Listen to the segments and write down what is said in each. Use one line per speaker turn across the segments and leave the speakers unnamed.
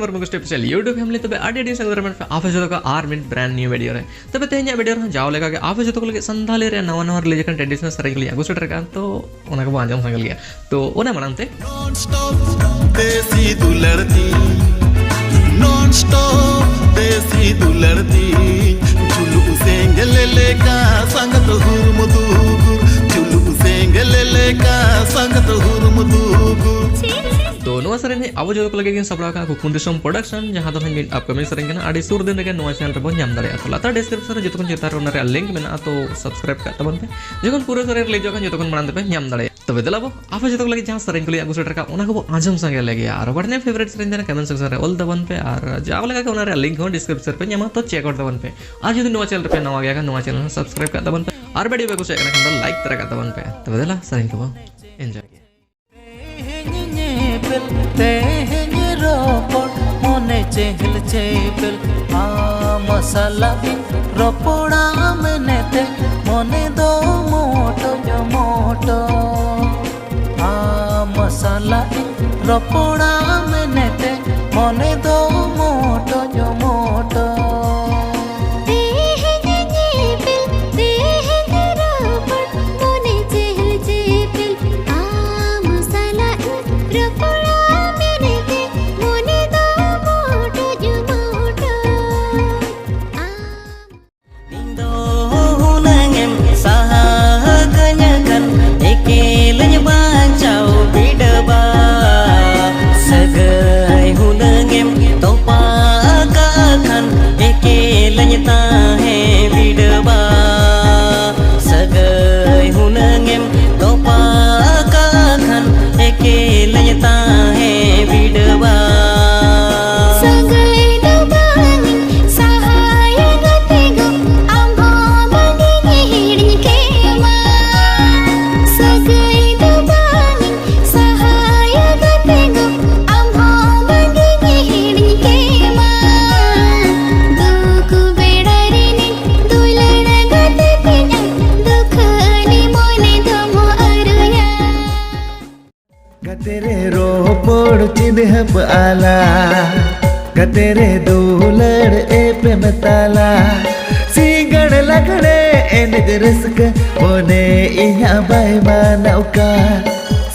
number Mugu special YouTube family तबे आडी संग रमन पे आफे जतो का 8 मिनट ब्रांड न्यू वीडियो रे तबे तेहnya वीडियो रे जाव लेगा के आफे जतो को लगे संधाले रे नवा नवा रिलीज kan ट्रेडिशनल सरे लिया गुसट रे kan तो ओना को आंजम संग लिया तो ओना मनाते
नॉन स्टॉप देसी दुलड़ती नॉन स्टॉप देसी दुलड़ती चुलू सेंगले का संगत हुरमुदुगु चुलू सेंगले का संगत हुरमुदुगु
तो नवा सरे ने अब जो लगे कि सबरा का कुकुंदिसम प्रोडक्शन जहां दो हन अपकमिंग सरे ना आडी सुर दिन रे नवा चैनल रे बन जाम दारे तो लाता डिस्क्रिप्शन रे जतन चेतार ओना रे लिंक मेना तो सब्सक्राइब का तबन पे जखन पूरा सरे ले जखन जतन मानते पे जाम दारे तबे दलाबो आफे जतन लगे जहां सरे को आगु सेटर का ओना को आजम संगे लगे यार बटने फेवरेट सरे देना कमेंट सेक्शन रे ऑल दबन पे और जाव लगा के ओना रे लिंक हो डिस्क्रिप्शन पे जामा तो चेक आउट दबन पे आज यदि नवा चैनल पे नवा गया का नवा चैनल सब्सक्राइब का दबन पे और वीडियो पे कुछ एकना लाइक तरह का दबन पे तबे दला सरे को एंजॉय
तेहनी रोपड़ मने चेहल चेपल मसाला रोपड़ा मनेते मने दो मोटो जो मोटो मसाला रोपड़ा मनेते मने दो मोटो जो मोटो तेरे रोपड़ चिन्ह आला गतेरे दूलड़ ए प्रेम ताला सिंगड़ लगड़े एनज रस्क मोने इहा बाय मानौका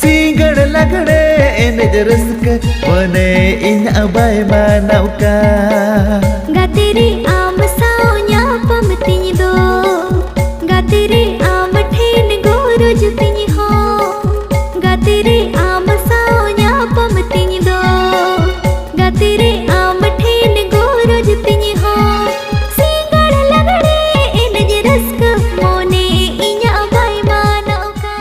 सिंगड़ लगड़े एनज रस्क मोने इहा बाय मानौका
गतेरे आम सावnya pamtiñ do गतेरे आम ठेन गोरुज तिñ हो गतेरे आम सावnya pamtiñ do गतेरे आम ठेन गोरुज तिñ हो सिंगड़ लगड़े एनज रस्क मोने इña bay manauka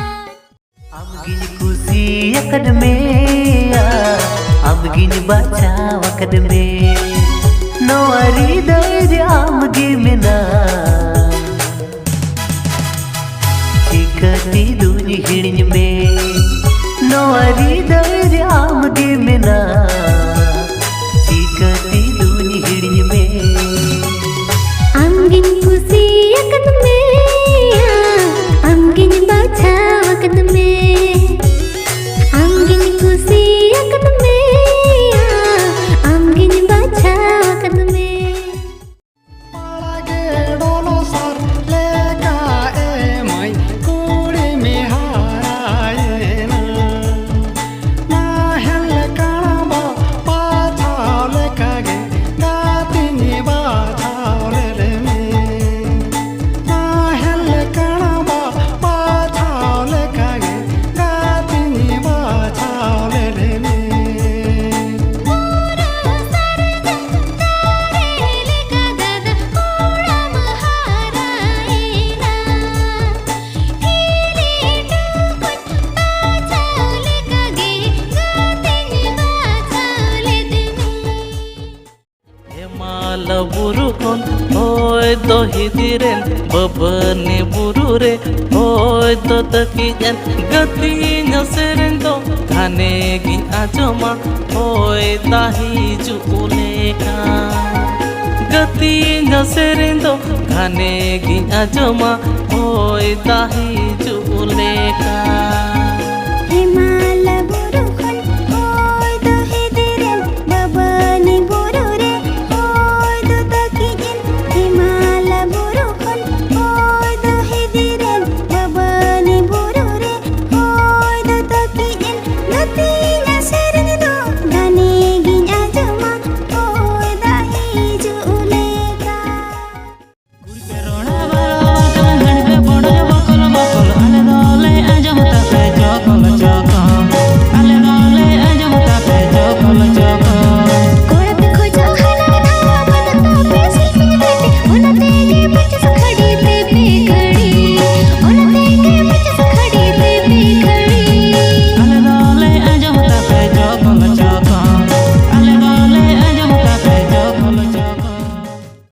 amgin kusi akadme amgin baca akadme no ari dai amgi mina chikati duni hidin me no ari dai amgi mina chikati duni hidin me
amgin kusi akadme amgin baca akadme amgin kusi akadme amgin baca akadme
buru kon hoy to hidiren babane buru re hoy to takijan gatinya serendo dhane gin ajoma hoy tahi juleka gatinya serendo dhane gin ajoma hoy tahi